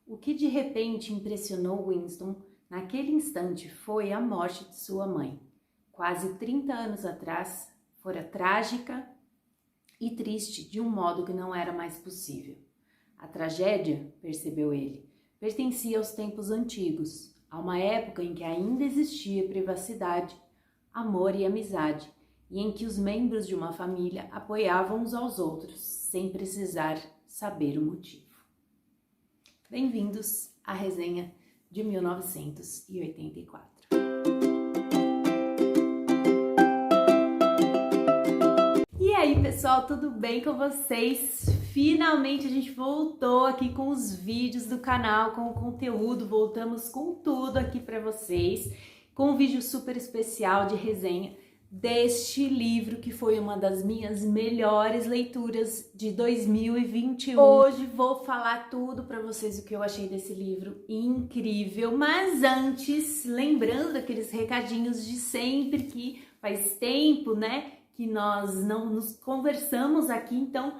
O que de repente impressionou Winston naquele instante foi a morte de sua mãe. Quase 30 anos atrás, fora trágica e triste de um modo que não era mais possível. A tragédia, percebeu ele, pertencia aos tempos antigos, a uma época em que ainda existia privacidade, amor e amizade, e em que os membros de uma família apoiavam uns aos outros, sem precisar saber o motivo. Bem-vindos à resenha de 1984. E aí, pessoal, tudo bem com vocês? Finalmente a gente voltou aqui com os vídeos do canal, com o conteúdo, voltamos com tudo aqui para vocês, com um vídeo super especial de resenha deste livro que foi uma das minhas melhores leituras de 2021. Hoje vou falar tudo para vocês o que eu achei desse livro incrível, mas antes, lembrando aqueles recadinhos de sempre que faz tempo, né, que nós não nos conversamos aqui, então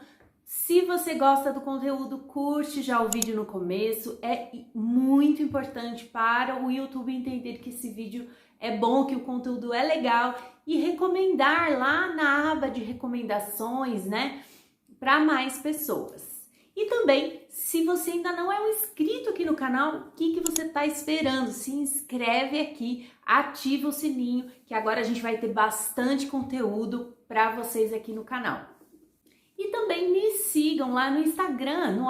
se você gosta do conteúdo, curte já o vídeo no começo, é muito importante para o YouTube entender que esse vídeo é bom, que o conteúdo é legal e recomendar lá na aba de recomendações, né, para mais pessoas. E também, se você ainda não é um inscrito aqui no canal, o que você está esperando? Se inscreve aqui, ativa o sininho, que agora a gente vai ter bastante conteúdo para vocês aqui no canal. E também me sigam lá no Instagram, no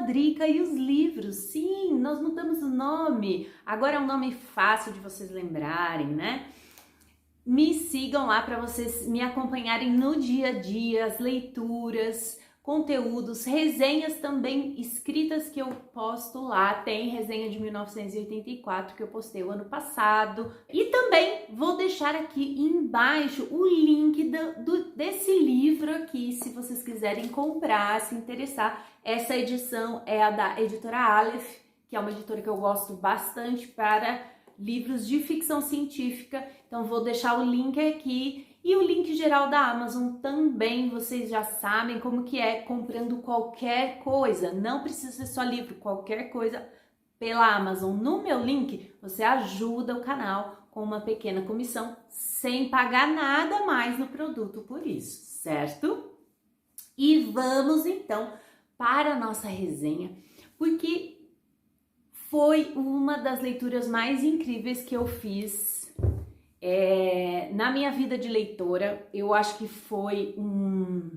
@Drica e os livros. Sim, nós mudamos o nome. Agora é um nome fácil de vocês lembrarem, né? Me sigam lá para vocês me acompanharem no dia a dia, as leituras, conteúdos, resenhas também escritas que eu posto lá. Tem resenha de 1984 que eu postei o ano passado. E também vou deixar aqui embaixo o link desse livro aqui, se vocês quiserem comprar, se interessar. Essa edição é a da editora Aleph, que é uma editora que eu gosto bastante para livros de ficção científica. Então vou deixar o link aqui. E o link geral da Amazon também, vocês já sabem como que é comprando qualquer coisa. Não precisa ser só livro, qualquer coisa pela Amazon. No meu link, você ajuda o canal com uma pequena comissão, sem pagar nada mais no produto por isso, certo? E vamos então para a nossa resenha, porque foi uma das leituras mais incríveis que eu fiz na minha vida de leitora. Eu acho que foi um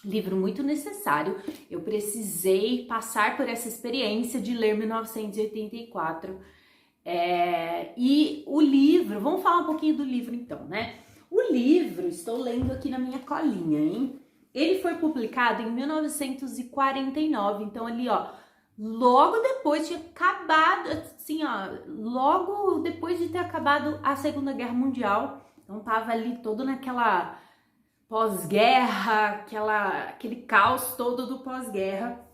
livro muito necessário. Eu precisei passar por essa experiência de ler 1984. E o livro, vamos falar um pouquinho do livro então, né? O livro, estou lendo aqui na minha colinha, hein? Ele foi publicado em 1949, então ali, ó, logo depois tinha acabado, assim, ó, logo depois de ter acabado a Segunda Guerra Mundial. Então tava ali todo naquela pós-guerra, aquele caos todo do pós-guerra,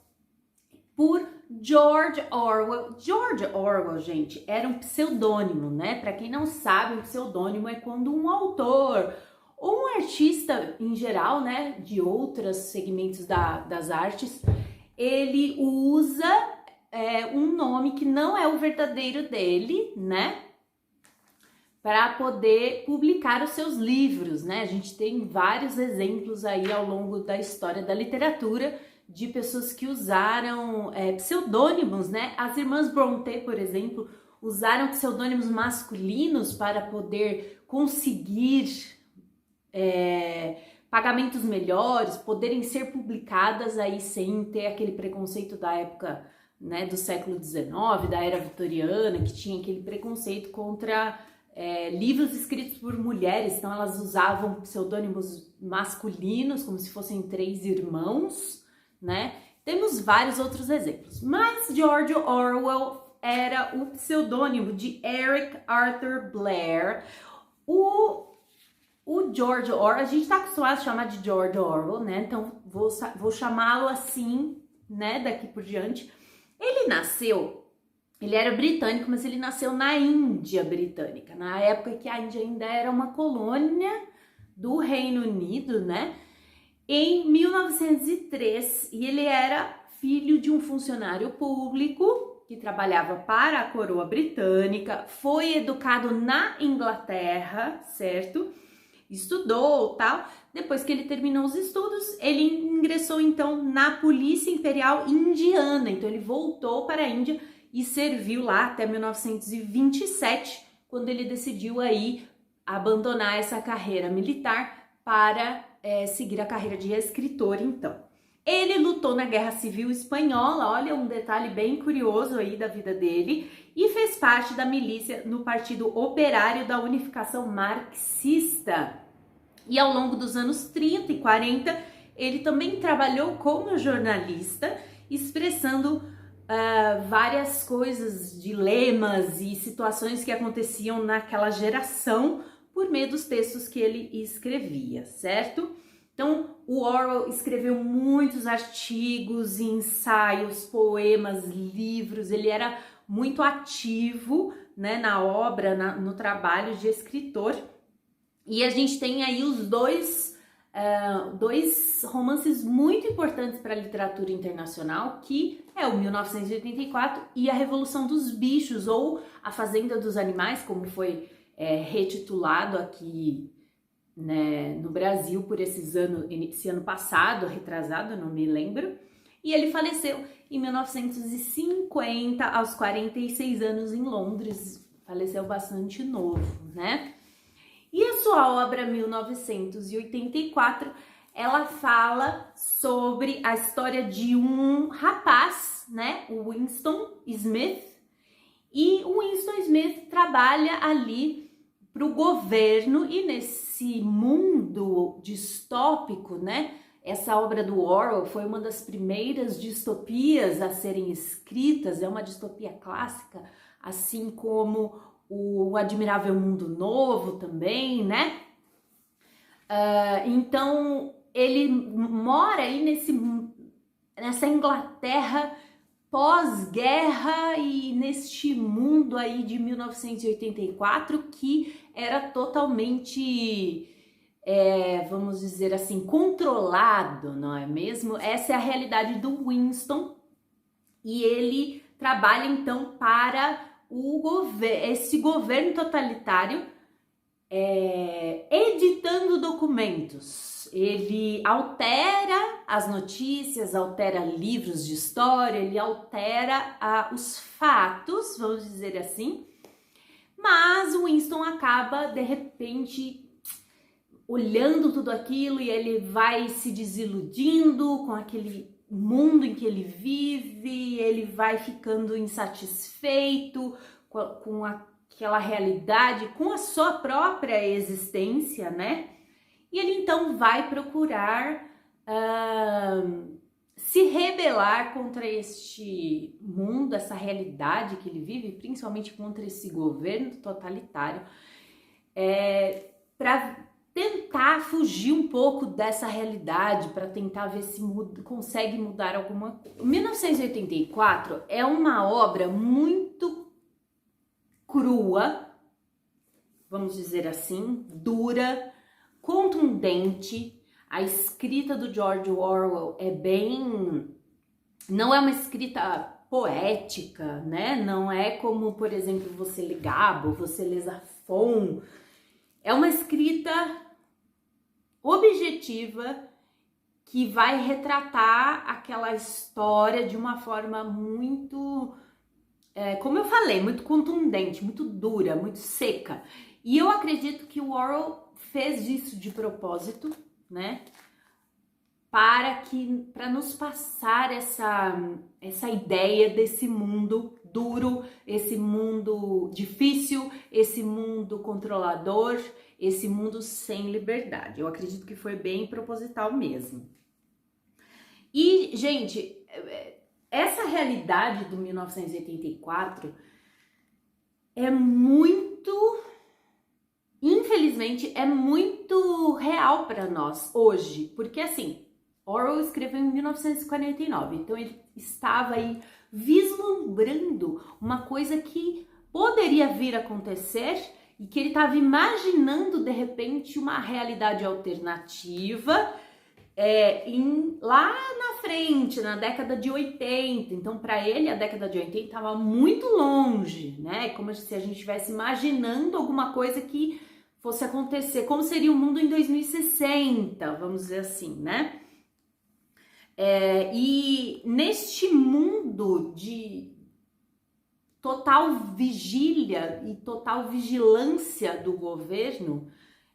por George Orwell. George Orwell, gente, era um pseudônimo, né? Para quem não sabe, um pseudônimo é quando um autor ou um artista em geral, né, de outros segmentos das artes, ele usa um nome que não é o verdadeiro dele, né, para poder publicar os seus livros, né? A gente tem vários exemplos aí ao longo da história da literatura de pessoas que usaram pseudônimos, né? As irmãs Brontë, por exemplo, usaram pseudônimos masculinos para poder conseguir pagamentos melhores, poderem ser publicadas aí sem ter aquele preconceito da época, né, do século XIX, da era vitoriana, que tinha aquele preconceito contra livros escritos por mulheres. Então elas usavam pseudônimos masculinos, como se fossem 3 irmãos, né? Temos vários outros exemplos, mas George Orwell era o pseudônimo de Eric Arthur Blair. O George Orwell, a gente está acostumado a chamar de George Orwell, né? Então vou chamá-lo assim, né, daqui por diante. Ele era britânico, mas ele nasceu na Índia Britânica, na época que a Índia ainda era uma colônia do Reino Unido, né? Em 1903, e ele era filho de um funcionário público que trabalhava para a coroa britânica, foi educado na Inglaterra, certo? Estudou, tal. Depois que ele terminou os estudos, ele ingressou então na Polícia Imperial Indiana. Então ele voltou para a Índia e serviu lá até 1927, quando ele decidiu aí abandonar essa carreira militar para seguir a carreira de escritor, então. Ele lutou na Guerra Civil Espanhola, olha um detalhe bem curioso aí da vida dele, e fez parte da milícia no Partido Operário da Unificação Marxista. E ao longo dos anos 30 e 40, ele também trabalhou como jornalista, expressando várias coisas, dilemas e situações que aconteciam naquela geração por meio dos textos que ele escrevia, certo? Então, o Orwell escreveu muitos artigos, ensaios, poemas, livros, ele era muito ativo, né, na obra, no trabalho de escritor. E a gente tem aí os dois romances muito importantes para a literatura internacional, que é o 1984 e a Revolução dos Bichos, ou A Fazenda dos Animais, como foi retitulado aqui, né, no Brasil por esse ano passado, retrasado, não me lembro, e ele faleceu em 1950, aos 46 anos em Londres, faleceu bastante novo, né? E a sua obra 1984, ela fala sobre a história de um rapaz, né, o Winston Smith, e o Winston Smith trabalha ali para o governo, e nesse mundo distópico, né? Essa obra do Orwell foi uma das primeiras distopias a serem escritas, é uma distopia clássica, assim como o Admirável Mundo Novo também, né? Então, ele mora aí nessa Inglaterra pós-guerra e neste mundo aí de 1984 que era totalmente, vamos dizer assim, controlado, não é mesmo? Essa é a realidade do Winston, e ele trabalha então para esse governo totalitário, editando documentos. Ele altera as notícias, altera livros de história, ele altera os fatos, vamos dizer assim, mas o Winston acaba, de repente, olhando tudo aquilo, e ele vai se desiludindo com aquele mundo em que ele vive, ele vai ficando insatisfeito com aquela realidade, com a sua própria existência, né? E ele então vai procurar se rebelar contra este mundo, essa realidade que ele vive, principalmente contra esse governo totalitário, para tentar fugir um pouco dessa realidade, para tentar ver se consegue mudar alguma coisa. 1984 é uma obra muito crua, vamos dizer assim, dura, contundente. A escrita do George Orwell não é uma escrita poética, né? Não é como, por exemplo, você lê Gabo, você lê Zafon. É uma escrita objetiva que vai retratar aquela história de uma forma muito, como eu falei, muito contundente, muito dura, muito seca. E eu acredito que o Orwell fez isso de propósito, né? Para nos passar essa ideia desse mundo duro, esse mundo difícil, esse mundo controlador, esse mundo sem liberdade. Eu acredito que foi bem proposital mesmo. E, gente, essa realidade do 1984 é muito, infelizmente, é muito real para nós hoje, porque assim, Orwell escreveu em 1949, então ele estava aí vislumbrando uma coisa que poderia vir a acontecer e que ele estava imaginando de repente uma realidade alternativa lá na frente, na década de 80. Então, para ele, a década de 80 estava muito longe, né? Como se a gente estivesse imaginando alguma coisa que fosse acontecer, como seria o mundo em 2060, vamos dizer assim, né? E neste mundo de total vigília e total vigilância do governo,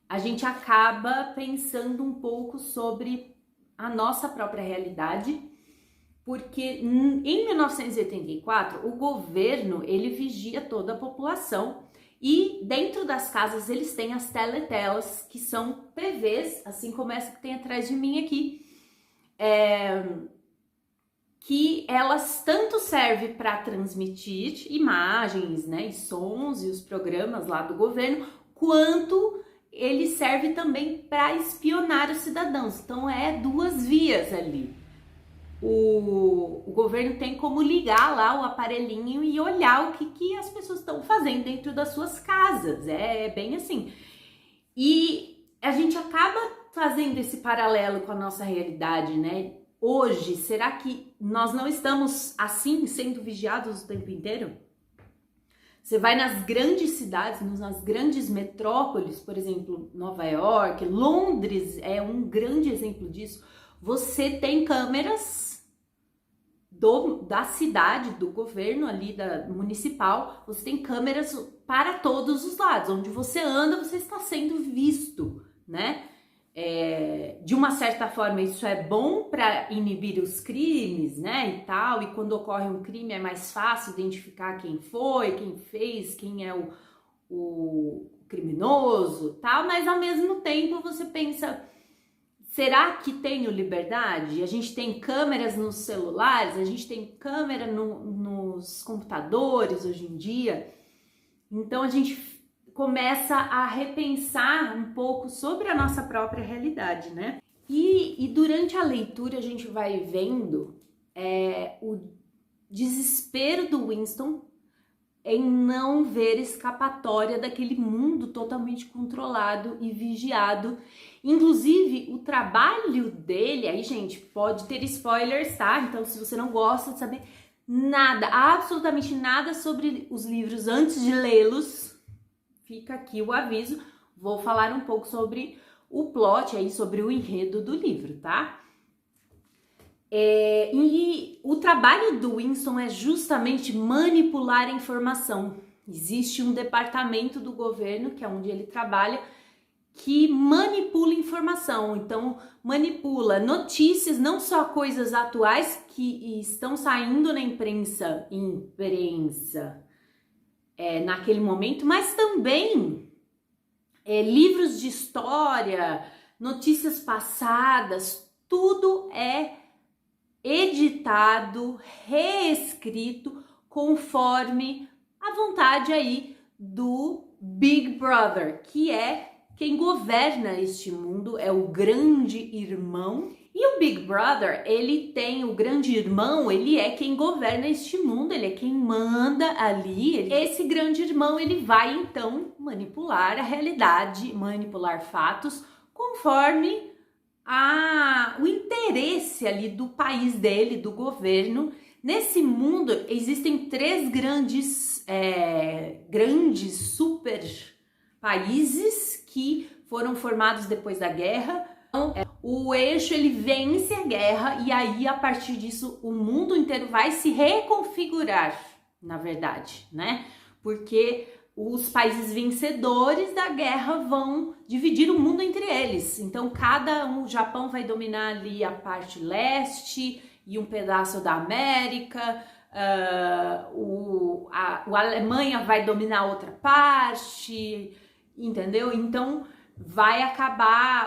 a gente acaba pensando um pouco sobre a nossa própria realidade, porque em 1984 o governo ele vigia toda a população e dentro das casas eles têm as teletelas, que são TVs, assim como essa que tem atrás de mim aqui, que elas tanto servem para transmitir imagens, né, e sons e os programas lá do governo, quanto ele serve também para espionar os cidadãos. Então é duas vias ali. O governo tem como ligar lá o aparelhinho e olhar o que as pessoas estão fazendo dentro das suas casas. É bem assim. E a gente acaba fazendo esse paralelo com a nossa realidade, né? Hoje, será que nós não estamos assim, sendo vigiados o tempo inteiro? Você vai nas grandes cidades, nas grandes metrópoles, por exemplo, Nova York, Londres é um grande exemplo disso. Você tem câmeras da cidade, do governo ali, da municipal, você tem câmeras para todos os lados. Onde você anda, você está sendo visto, né? De uma certa forma isso é bom para inibir os crimes, né, e tal, e quando ocorre um crime é mais fácil identificar quem foi, quem fez, quem é o criminoso, tal, mas ao mesmo tempo você pensa, será que tenho liberdade? A gente tem câmeras nos celulares, a gente tem câmera nos computadores hoje em dia, então a gente começa a repensar um pouco sobre a nossa própria realidade, né? E durante a leitura a gente vai vendo o desespero do Winston em não ver escapatória daquele mundo totalmente controlado e vigiado. Inclusive, o trabalho dele, aí gente, pode ter spoilers, tá? Então se você não gosta de saber nada, absolutamente nada sobre os livros antes de lê-los, fica aqui o aviso, vou falar um pouco sobre o plot aí, sobre o enredo do livro, tá? E o trabalho do Winston é justamente manipular a informação. Existe um departamento do governo, que é onde ele trabalha, que manipula informação. Então, manipula notícias, não só coisas atuais que estão saindo na imprensa, naquele momento, mas também livros de história, notícias passadas, tudo é editado, reescrito conforme a vontade aí do Big Brother, que é quem governa este mundo, é o grande irmão. E o Big Brother, ele tem o grande irmão, ele é quem governa este mundo, ele é quem manda ali. Esse grande irmão, ele vai então manipular a realidade, manipular fatos, conforme o interesse ali do país dele, do governo. Nesse mundo existem três grandes super países que foram formados depois da guerra. Então, o eixo ele vence a guerra e aí a partir disso o mundo inteiro vai se reconfigurar, na verdade, né? Porque os países vencedores da guerra vão dividir o mundo entre eles. Então o Japão vai dominar ali a parte leste e um pedaço da América, a Alemanha vai dominar outra parte, entendeu? Então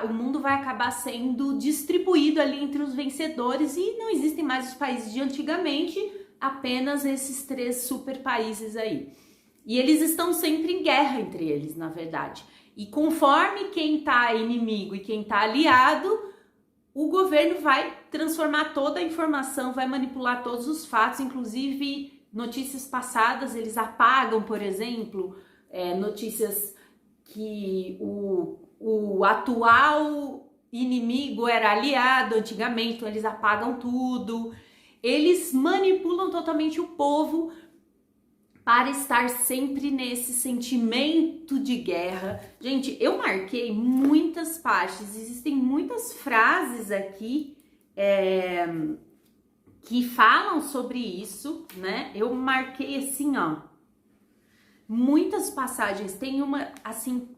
o mundo vai acabar sendo distribuído ali entre os vencedores e não existem mais os países de antigamente, apenas esses três super países aí. E eles estão sempre em guerra entre eles, na verdade. E conforme quem tá inimigo e quem tá aliado, o governo vai transformar toda a informação, vai manipular todos os fatos, inclusive notícias passadas, eles apagam, por exemplo, notícias que o atual inimigo era aliado antigamente, então eles apagam tudo. Eles manipulam totalmente o povo para estar sempre nesse sentimento de guerra. Gente, eu marquei muitas partes, existem muitas frases aqui que falam sobre isso, né? Eu marquei assim, ó, muitas passagens. Tem uma, assim,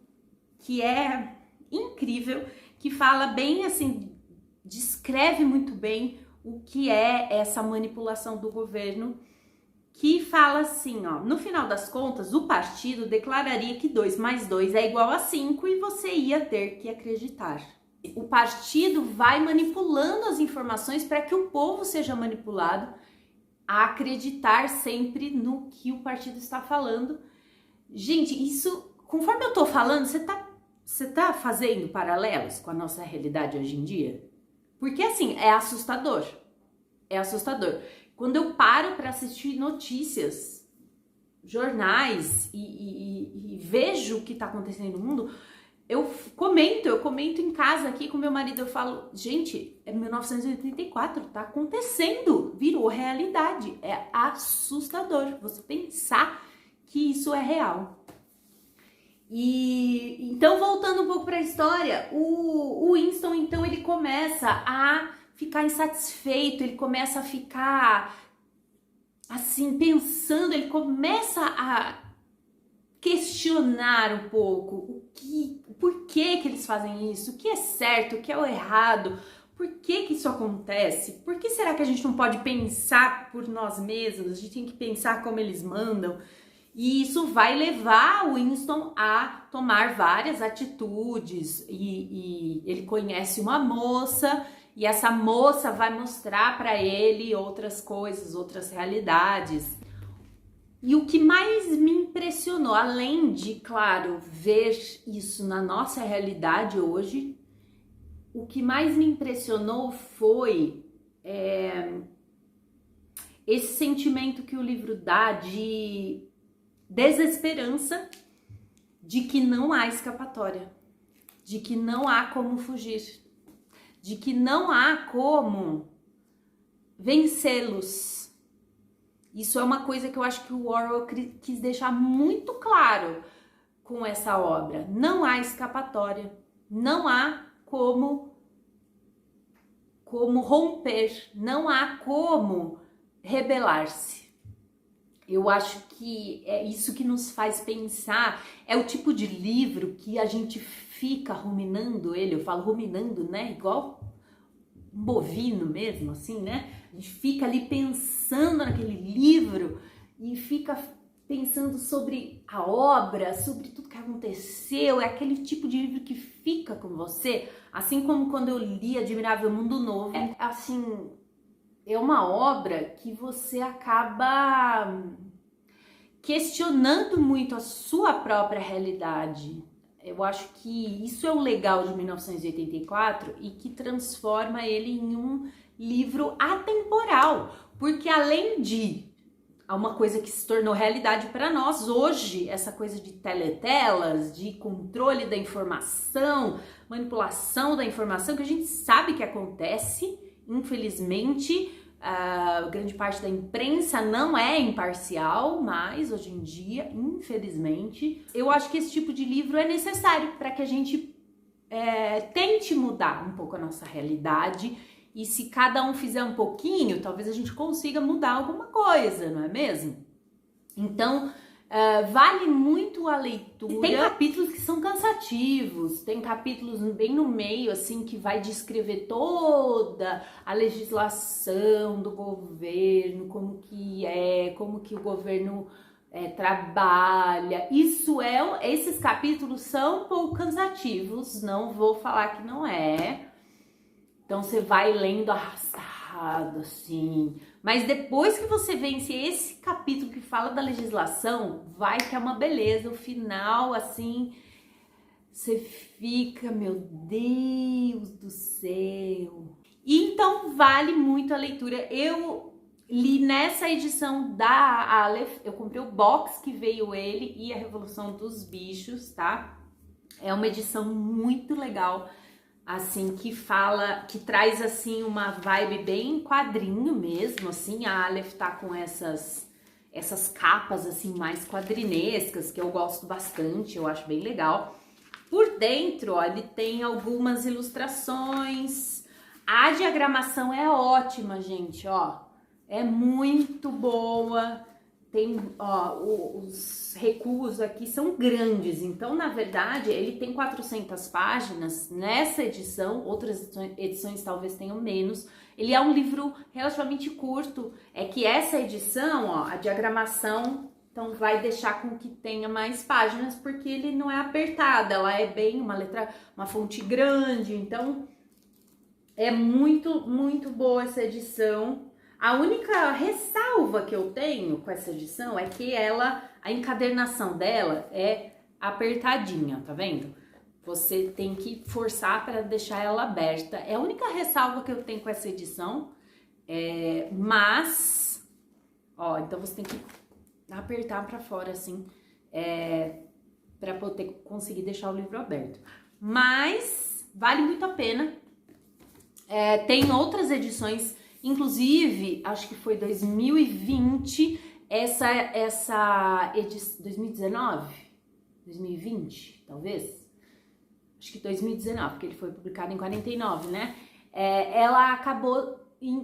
que é incrível, que fala bem, assim, descreve muito bem o que é essa manipulação do governo, que fala assim, ó, no final das contas, o partido declararia que 2 mais 2 é igual a 5 e você ia ter que acreditar. O partido vai manipulando as informações para que o povo seja manipulado a acreditar sempre no que o partido está falando. Gente, isso, conforme eu tô falando, você tá fazendo paralelos com a nossa realidade hoje em dia? Porque assim, é assustador. É assustador. Quando eu paro para assistir notícias, jornais e vejo o que tá acontecendo no mundo, eu comento em casa aqui com meu marido, eu falo, gente, é 1984, tá acontecendo, virou realidade, é assustador você pensar que isso é real. E então, voltando um pouco para a história, o Winston, então, ele começa a ficar insatisfeito, ele começa a ficar assim, pensando, ele começa a questionar um pouco por que eles fazem isso, o que é certo, o que é o errado, por que isso acontece, por que será que a gente não pode pensar por nós mesmos, a gente tem que pensar como eles mandam. E isso vai levar o Winston a tomar várias atitudes e ele conhece uma moça e essa moça vai mostrar para ele outras coisas, outras realidades. E o que mais me impressionou, além de, claro, ver isso na nossa realidade hoje, o que mais me impressionou foi esse sentimento que o livro dá de desesperança, de que não há escapatória, de que não há como fugir, de que não há como vencê-los. Isso é uma coisa que eu acho que o Orwell quis deixar muito claro com essa obra. Não há escapatória, não há como romper, não há como rebelar-se. Eu acho que é isso que nos faz pensar, é o tipo de livro que a gente fica ruminando ele, eu falo ruminando, né, igual um bovino mesmo, assim, né, a gente fica ali pensando naquele livro e fica pensando sobre a obra, sobre tudo que aconteceu, é aquele tipo de livro que fica com você, assim como quando eu li Admirável Mundo Novo, assim, é uma obra que você acaba questionando muito a sua própria realidade. Eu acho que isso é o legal de 1984 e que transforma ele em um livro atemporal, porque além de uma coisa que se tornou realidade para nós hoje, essa coisa de teletelas, de controle da informação, manipulação da informação, que a gente sabe que acontece, infelizmente, grande parte da imprensa não é imparcial, mas hoje em dia, infelizmente, eu acho que esse tipo de livro é necessário para que a gente tente mudar um pouco a nossa realidade. E se cada um fizer um pouquinho, talvez a gente consiga mudar alguma coisa, não é mesmo? Então, vale muito a leitura. Tem capítulos que são cansativos, tem capítulos bem no meio, assim, que vai descrever toda a legislação do governo, como que o governo trabalha. Esses capítulos são um pouco cansativos, não vou falar que não é. Então você vai lendo arrastado, assim. Mas depois que você vence esse capítulo que fala da legislação, vai que é uma beleza. O final, assim, você fica, meu Deus do céu. E então vale muito a leitura. Eu li nessa edição da Aleph, eu comprei o box que veio ele e a Revolução dos Bichos, tá? É uma edição muito legal. assim, que traz assim uma vibe bem quadrinho mesmo, assim. A Aleph tá com essas capas assim mais quadrinescas que eu gosto bastante, eu acho bem legal. Por dentro, ó, ele tem algumas ilustrações. A diagramação é ótima, gente, ó. É muito boa. Tem, ó, os recuos aqui são grandes, então, na verdade, ele tem 400 páginas nessa edição, outras edições talvez tenham menos. Ele é um livro relativamente curto, é que essa edição, ó, a diagramação, então, vai deixar com que tenha mais páginas, porque ele não é apertado, ela é bem uma fonte grande, então, é muito, muito boa essa edição. A única ressalva que eu tenho com essa edição é que a encadernação dela é apertadinha, tá vendo? Você tem que forçar para deixar ela aberta. É a única ressalva que eu tenho com essa edição, mas, ó, então você tem que apertar para fora assim, para poder conseguir deixar o livro aberto. Mas vale muito a pena. Tem outras edições, inclusive, acho que foi 2020, essa edição, 2019? 2020, talvez? Acho que 2019, porque ele foi publicado em 49, né? Ela acabou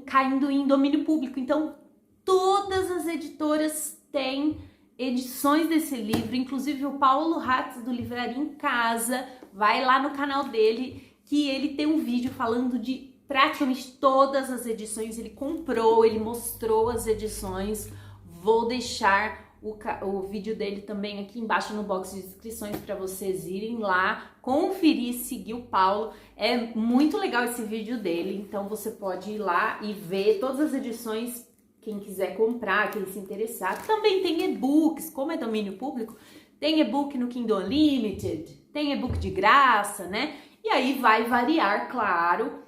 caindo em domínio público, então todas as editoras têm edições desse livro, inclusive o Paulo Hatz do Livraria em Casa, vai lá no canal dele, que ele tem um vídeo falando de praticamente todas as edições, ele comprou, ele mostrou as edições. Vou deixar o vídeo dele também aqui embaixo no box de inscrições para vocês irem lá, conferir, seguir o Paulo. É muito legal esse vídeo dele, então você pode ir lá e ver todas as edições, quem quiser comprar, quem se interessar. Também tem e-books, como é domínio público, tem e-book no Kindle Unlimited, tem e-book de graça, né? E aí vai variar, claro,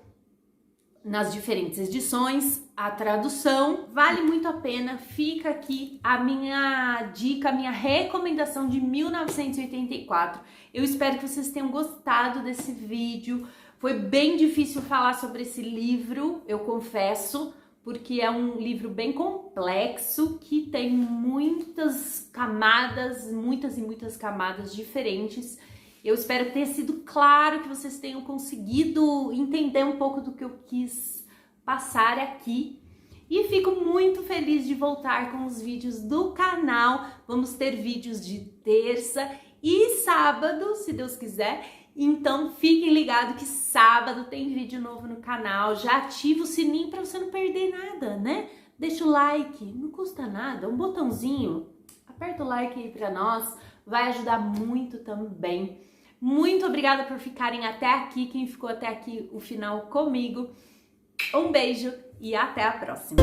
nas diferentes edições, a tradução. Vale muito a pena. Fica aqui a minha dica, a minha recomendação de 1984. Eu espero que vocês tenham gostado desse vídeo. Foi bem difícil falar sobre esse livro, eu confesso, porque é um livro bem complexo, que tem muitas camadas, muitas e muitas camadas diferentes. Eu espero ter sido claro, que vocês tenham conseguido entender um pouco do que eu quis passar aqui. E fico muito feliz de voltar com os vídeos do canal. Vamos ter vídeos de terça e sábado, se Deus quiser. Então fiquem ligados que sábado tem vídeo novo no canal. Já ativa o sininho para você não perder nada, né? Deixa o like, não custa nada, um botãozinho. Aperta o like aí para nós, vai ajudar muito também. Muito obrigada por ficarem até aqui, quem ficou até aqui o final comigo. Um beijo e até a próxima!